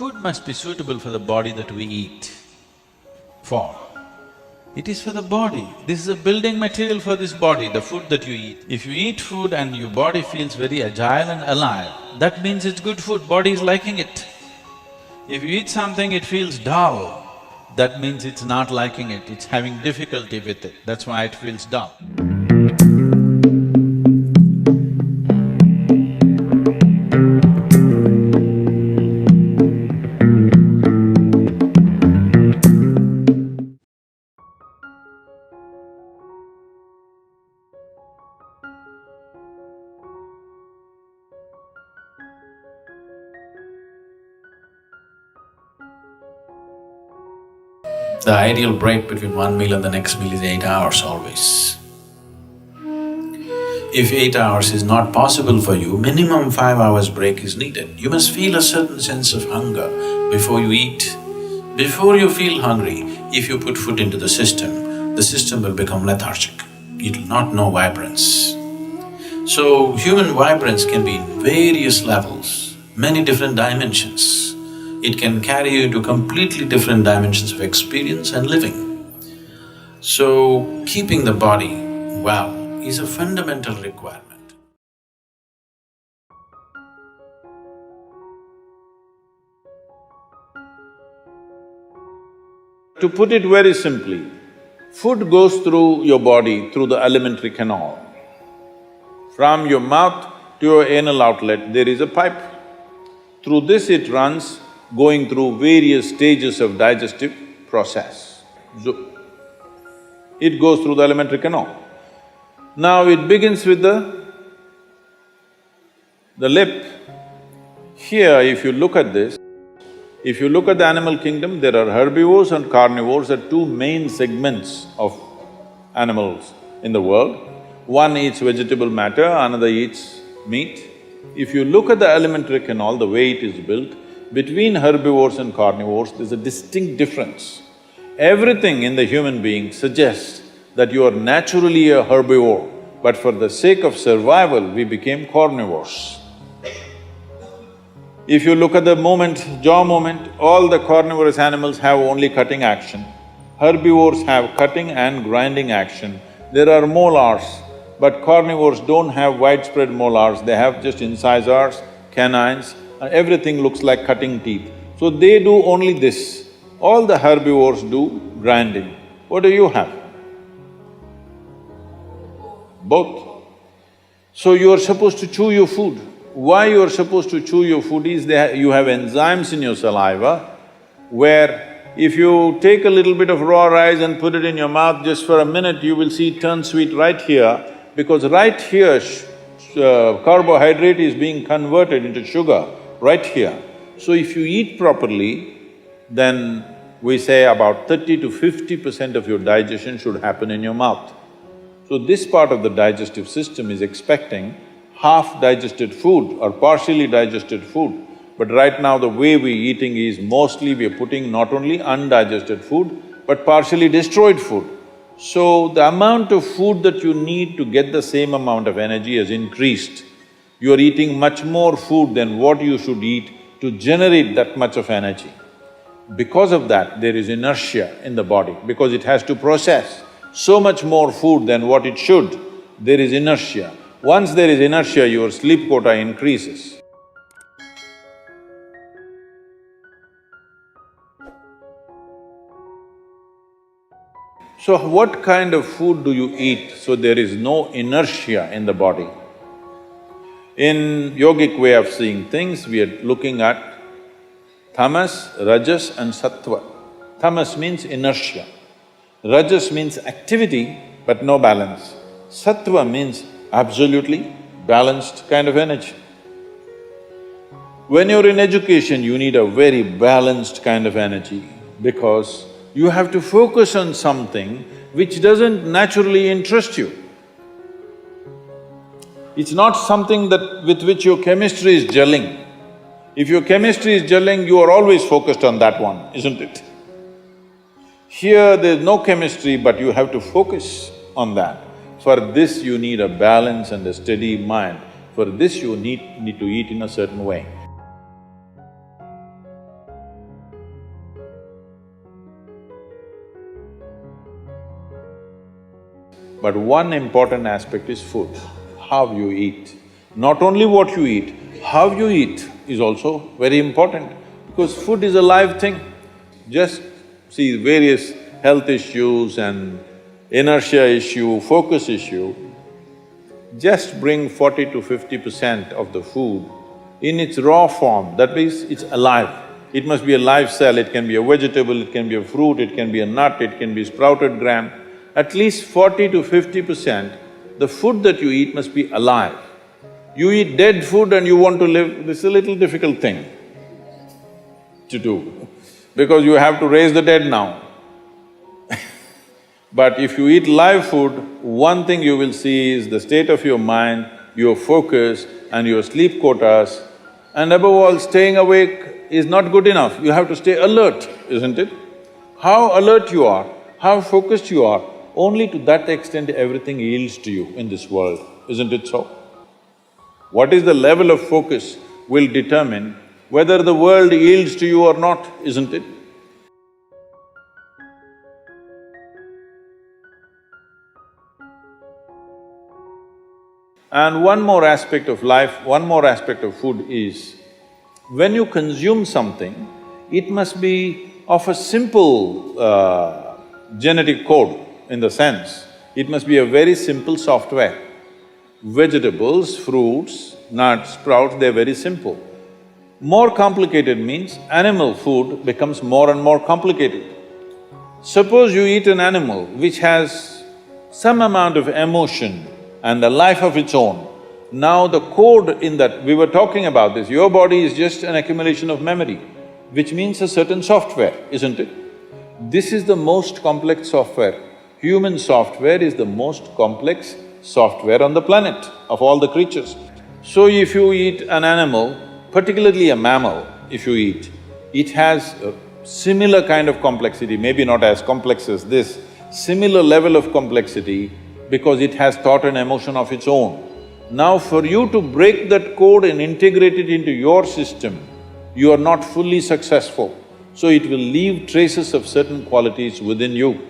Food must be suitable for the body that we eat for. It is for the body. This is a building material for this body, the food that you eat. If you eat food and your body feels very agile and alive, that means it's good food, body is liking it. If you eat something, it feels dull, that means it's not liking it, it's having difficulty with it, that's why it feels dull. The ideal break between one meal and the next meal is 8 hours always. If 8 hours is not possible for you, minimum 5 hours break is needed. You must feel a certain sense of hunger before you eat. Before you feel hungry, if you put food into the system will become lethargic. It will not know vibrance. So, human vibrance can be in various levels, many different dimensions. It can carry you to completely different dimensions of experience and living. So, keeping the body well is a fundamental requirement. To put it very simply, food goes through your body through the alimentary canal. From your mouth to your anal outlet, there is a pipe. Through this it runs, going through various stages of digestive process. So, it goes through the alimentary canal. Now it begins with the lip. Here, if you look at this, if you look at the animal kingdom, there are herbivores and carnivores are two main segments of animals in the world. One eats vegetable matter, another eats meat. If you look at the alimentary canal, the way it is built, between herbivores and carnivores, there's a distinct difference. Everything in the human being suggests that you are naturally a herbivore, but for the sake of survival, we became carnivores. If you look at the jaw movement, all the carnivorous animals have only cutting action. Herbivores have cutting and grinding action. There are molars, but carnivores don't have widespread molars, they have just incisors, canines, everything looks like cutting teeth. So they do only this. All the herbivores do grinding. What do you have? Both. So you are supposed to chew your food. Why you are supposed to chew your food is you have enzymes in your saliva where if you take a little bit of raw rice and put it in your mouth just for a minute, you will see it turn sweet right here, because right here carbohydrate is being converted into sugar, right here. So if you eat properly, then we say about 30 to 50% of your digestion should happen in your mouth. So this part of the digestive system is expecting half-digested food or partially digested food. But right now the way we're eating is mostly we're putting not only undigested food, but partially destroyed food. So the amount of food that you need to get the same amount of energy has increased. You are eating much more food than what you should eat to generate that much of energy. Because of that, there is inertia in the body, because it has to process so much more food than what it should, there is inertia. Once there is inertia, your sleep quota increases. So what kind of food do you eat so there is no inertia in the body? In yogic way of seeing things, we are looking at tamas, rajas and sattva. Tamas means inertia. Rajas means activity but no balance. Sattva means absolutely balanced kind of energy. When you're in education, you need a very balanced kind of energy because you have to focus on something which doesn't naturally interest you. It's not something with which your chemistry is gelling. If your chemistry is gelling, you are always focused on that one, isn't it? Here there's no chemistry, but you have to focus on that. For this you need a balance and a steady mind. For this you need to eat in a certain way. But one important aspect is food, how you eat. Not only what you eat, how you eat is also very important, because food is a live thing. Just see various health issues and inertia issue, focus issue, just bring 40 to 50% of the food in its raw form, that means it's alive. It must be a live cell, it can be a vegetable, it can be a fruit, it can be a nut, it can be sprouted gram. At least 40 to 50%, the food that you eat must be alive. You eat dead food and you want to live, this is a little difficult thing to do, because you have to raise the dead now. But if you eat live food, one thing you will see is the state of your mind, your focus and your sleep quotas, and above all, staying awake is not good enough, you have to stay alert, isn't it? How alert you are, how focused you are, only to that extent everything yields to you in this world, isn't it so? What is the level of focus will determine whether the world yields to you or not, isn't it? And one more aspect of life, one more aspect of food is, when you consume something, it must be of a simple genetic code, in the sense, it must be a very simple software. Vegetables, fruits, nuts, sprouts, they're very simple. More complicated means animal food becomes more and more complicated. Suppose you eat an animal which has some amount of emotion and a life of its own. Now the code in that… we were talking about this, your body is just an accumulation of memory, which means a certain software, isn't it? This is the most complex software. Human software is the most complex software on the planet of all the creatures. So if you eat an animal, particularly a mammal, if you eat, it has a similar kind of complexity, maybe not as complex as this, similar level of complexity, because it has thought and emotion of its own. Now for you to break that code and integrate it into your system, you are not fully successful, so it will leave traces of certain qualities within you.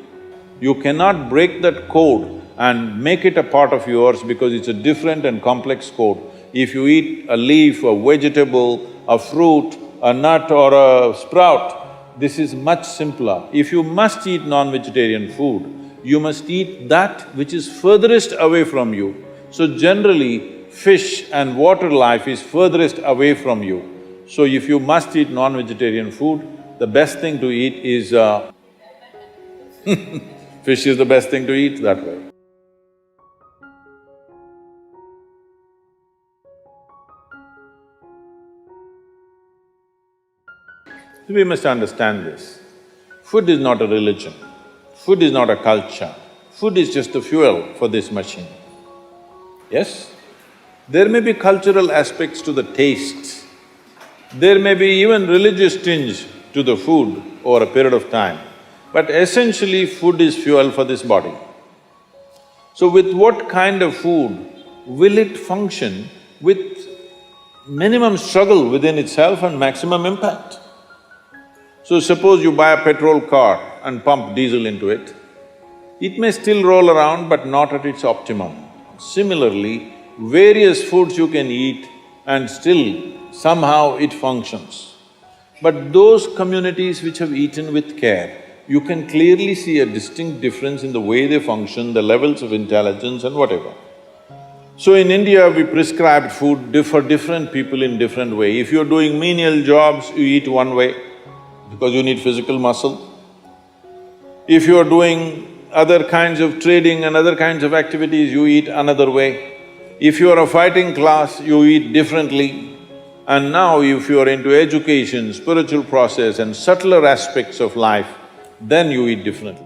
You cannot break that code and make it a part of yours because it's a different and complex code. If you eat a leaf, a vegetable, a fruit, a nut or a sprout, this is much simpler. If you must eat non-vegetarian food, you must eat that which is furthest away from you. So generally, fish and water life is furthest away from you. So if you must eat non-vegetarian food, the best thing to eat is fish is the best thing to eat that way. We must understand this. Food is not a religion, food is not a culture, food is just the fuel for this machine. Yes? There may be cultural aspects to the taste, there may be even religious tinge to the food over a period of time, but essentially food is fuel for this body. So with what kind of food will it function with minimum struggle within itself and maximum impact? So suppose you buy a petrol car and pump diesel into it, it may still roll around but not at its optimum. Similarly, various foods you can eat and still somehow it functions. But those communities which have eaten with care, you can clearly see a distinct difference in the way they function, the levels of intelligence and whatever. So in India, we prescribed food for different people in different way. If you're doing menial jobs, you eat one way because you need physical muscle. If you're doing other kinds of trading and other kinds of activities, you eat another way. If you're a fighting class, you eat differently. And now if you're into education, spiritual process and subtler aspects of life, then you eat differently.